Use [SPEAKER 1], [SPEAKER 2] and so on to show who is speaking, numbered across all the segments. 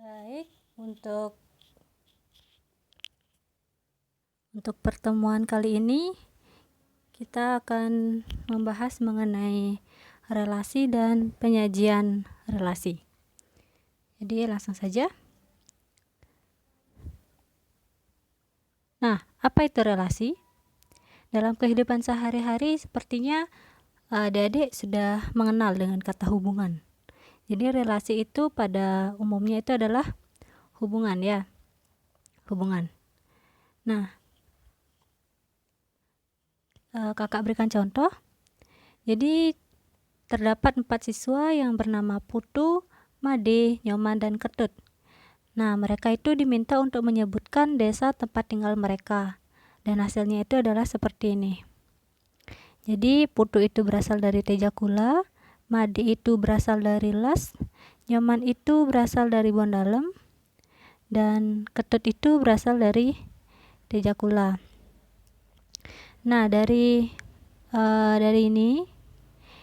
[SPEAKER 1] Baik, untuk pertemuan kali ini kita akan membahas mengenai relasi dan penyajian relasi. Jadi langsung saja. Nah, apa itu relasi? Dalam kehidupan sehari-hari sepertinya adik-adik sudah mengenal dengan kata hubungan. Jadi relasi itu pada umumnya itu adalah hubungan ya. Hubungan. Nah, kakak berikan contoh. Jadi terdapat 4 siswa yang bernama Putu, Made, Nyoman, dan Ketut. Nah, mereka itu diminta untuk menyebutkan desa tempat tinggal mereka. Dan hasilnya itu adalah seperti ini. Jadi Putu itu berasal dari Tejakula, Made itu berasal dari Las, Nyoman itu berasal dari Bondalem, dan Ketut itu berasal dari Tejakula. Nah, dari ini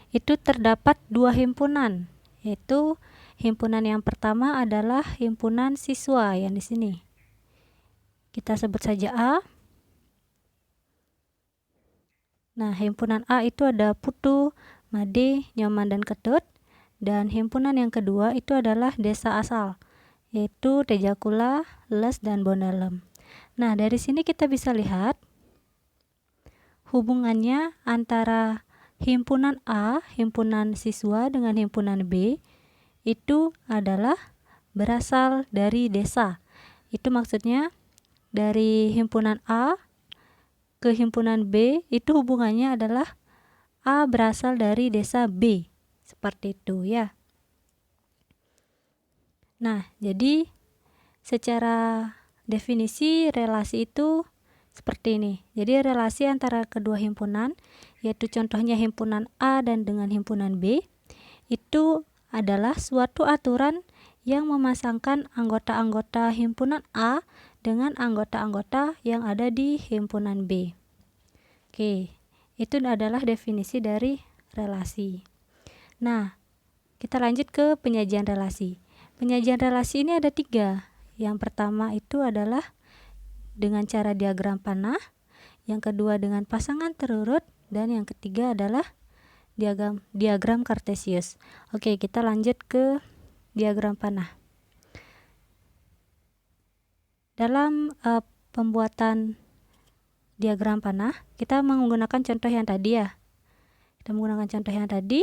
[SPEAKER 1] itu terdapat 2 himpunan, yaitu himpunan yang pertama adalah himpunan siswa yang di sini. Kita sebut saja A. Nah, himpunan A itu ada Putu, Made, Nyoman, dan Ketut. Dan himpunan yang kedua itu adalah desa asal, yaitu Tejakula, Les, dan Bondalem. Nah, dari sini kita bisa lihat hubungannya antara himpunan A, himpunan siswa, dengan himpunan B itu adalah berasal dari desa. Itu maksudnya dari himpunan A ke himpunan B itu hubungannya adalah A berasal dari desa B. Seperti itu ya. Nah, jadi secara definisi relasi itu seperti ini. Jadi relasi antara kedua himpunan, yaitu contohnya himpunan A dan dengan himpunan B, itu adalah suatu aturan yang memasangkan anggota-anggota himpunan A dengan anggota-anggota yang ada di himpunan B. Oke, itu adalah definisi dari relasi. Nah, kita lanjut ke penyajian relasi. Penyajian relasi ini ada 3. Yang pertama itu adalah dengan cara diagram panah, yang kedua dengan pasangan terurut, dan yang ketiga adalah diagram kartesius. Oke, kita lanjut ke diagram panah. Dalam pembuatan diagram panah, kita menggunakan contoh yang tadi ya. Kita menggunakan contoh yang tadi,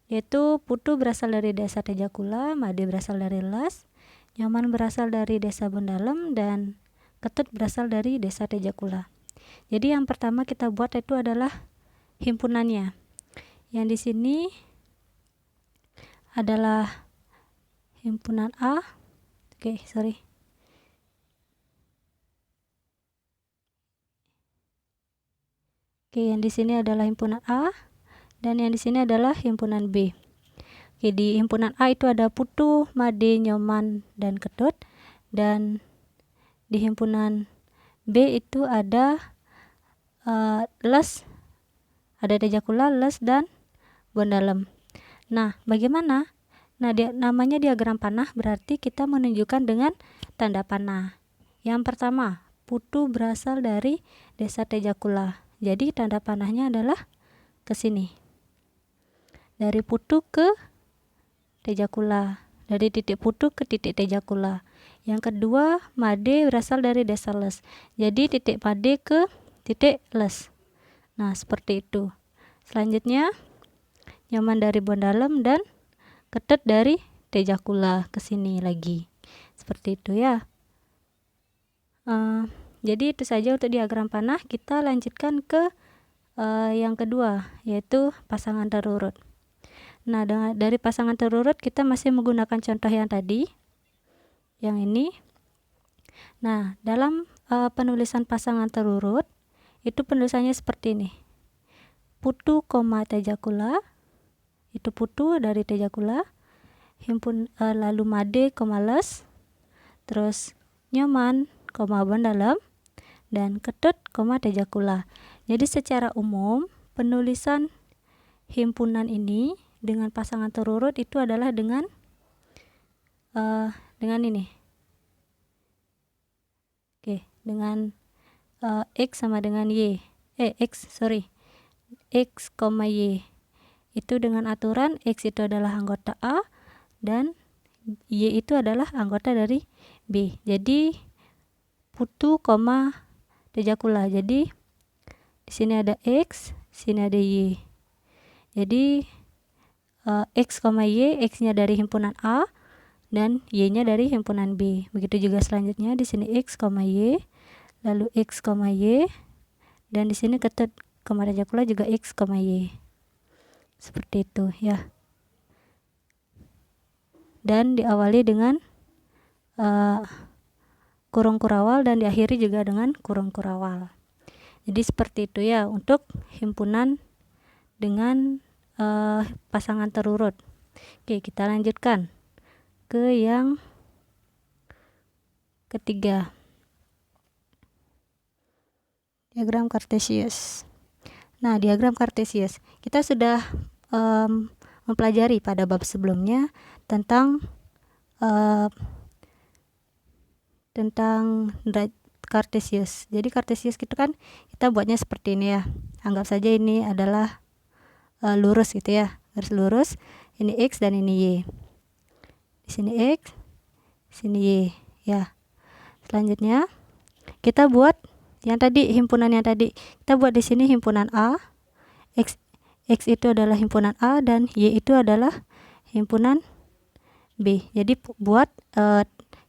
[SPEAKER 1] yaitu Putu berasal dari desa Tejakula, Made berasal dari Las, Nyoman berasal dari desa Bondalem, dan Ketut berasal dari desa Tejakula. Jadi yang pertama kita buat itu adalah himpunannya. Yang di sini adalah himpunan A. Yang di sini adalah himpunan A, dan yang di sini adalah himpunan B. Di himpunan A itu ada Putu, Made, Nyoman, dan Ketut, dan di himpunan B itu ada Les, ada Tejakula, Les, dan Bondalem. Nah, bagaimana? Nah, namanya diagram panah, berarti kita menunjukkan dengan tanda panah. Yang pertama, Putu berasal dari desa Tejakula. Jadi tanda panahnya adalah ke sini. Dari Putu ke Tejakula. Dari titik Putu ke titik Tejakula. Yang kedua, Made berasal dari desa Les. Jadi titik Made ke titik Les. Nah, seperti itu. Selanjutnya, Nyoman dari Bondalem dan Ketut dari Tejakula ke sini lagi. Seperti itu ya. Jadi itu saja untuk diagram panah. Kita lanjutkan ke yang kedua, yaitu pasangan terurut. Nah, dari pasangan terurut kita masih menggunakan contoh yang tadi, yang ini. Nah, dalam penulisan pasangan terurut itu penulisannya seperti ini. Putu, Tejakula, itu Putu dari Tejakula, lalu Made, Les, terus Nyoman, Bondalem, dan Ketut, Tejakula. Jadi secara umum penulisan himpunan ini dengan pasangan terurut itu adalah dengan dengan ini. Oke, dengan X sama dengan Y. X koma Y. Itu dengan aturan X itu adalah anggota A dan Y itu adalah anggota dari B. Jadi putu, tejakula. Jadi di sini ada X, sini ada Y. Jadi X, Y, X-nya dari himpunan A dan Y-nya dari himpunan B. Begitu juga selanjutnya di sini X, Y, lalu X, Y, dan di sini ketut, tejakula juga X, Y. Seperti itu ya. Dan diawali dengan kurung kurawal dan diakhiri juga dengan kurung kurawal. Jadi seperti itu ya untuk himpunan dengan pasangan terurut. Oke, kita lanjutkan ke yang ketiga. Diagram Cartesius. Nah, diagram Cartesius kita sudah mempelajari pada bab sebelumnya tentang Cartesius. Jadi Cartesius itu kan kita buatnya seperti ini ya. Anggap saja ini adalah lurus gitu ya, garis lurus. Ini X dan ini Y. Di sini X, sini Y ya. Selanjutnya kita buat yang tadi, himpunan yang tadi. Kita buat di sini himpunan A. X itu adalah himpunan A dan Y itu adalah himpunan B. Jadi buat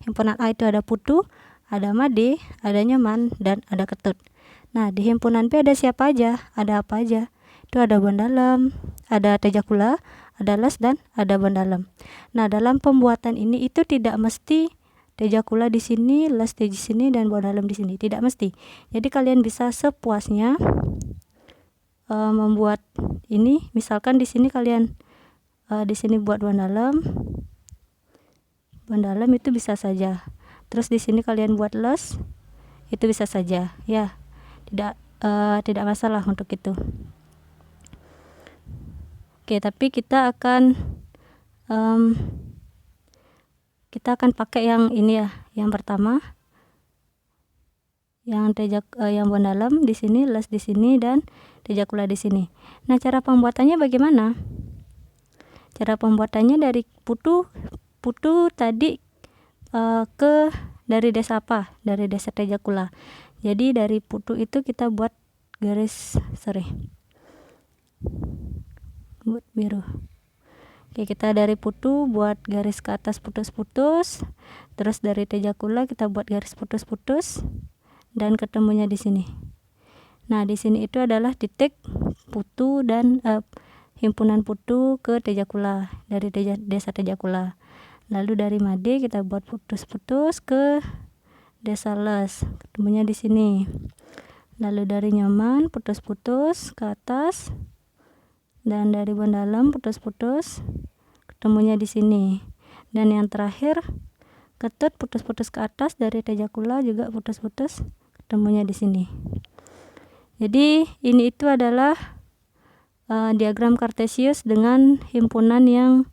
[SPEAKER 1] himpunan A itu ada putu, ada made, ada nyoman, dan ada ketut. Nah, di himpunan B ada siapa aja? Ada apa aja? Itu ada bondalam, ada tejakula, ada les, dan ada bondalam. Nah, dalam pembuatan ini itu tidak mesti tejakula di sini, les di sini, dan bondalam di sini. Tidak mesti. Jadi kalian bisa sepuasnya membuat ini. Misalkan di sini kalian di sini buat bondalam itu bisa saja. Terus di sini kalian buat les, itu bisa saja ya. Tidak masalah untuk itu. Oke, tapi kita akan pakai yang ini ya, yang pertama, yang bondalam di sini, les di sini, dan tejakula di sini. Nah, cara pembuatannya bagaimana? Cara pembuatannya dari putu tadi dari desa apa? Dari desa tejakula. Jadi dari putu itu kita buat garis buat biru. Oke, kita dari putu buat garis ke atas putus-putus. Terus dari tejakula kita buat garis putus-putus dan ketemunya di sini. Nah, di sini itu adalah titik putu dan himpunan putu ke tejakula dari desa tejakula. Lalu dari made kita buat putus-putus ke desa les, ketemunya di sini. Lalu dari nyoman putus-putus ke atas, dan dari bondalam putus-putus, ketemunya di sini. Dan yang terakhir ketut putus-putus ke atas, dari tejakula juga putus-putus, ketemunya di sini. Jadi ini itu adalah diagram Cartesius dengan himpunan yang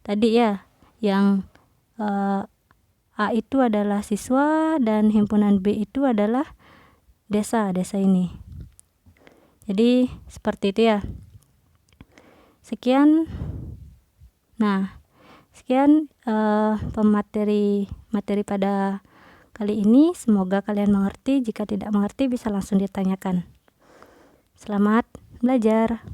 [SPEAKER 1] tadi ya, yang A itu adalah siswa dan himpunan B itu adalah desa ini. Jadi seperti itu ya. Sekian materi pada kali ini. Semoga kalian mengerti. Jika tidak mengerti bisa langsung ditanyakan. Selamat belajar.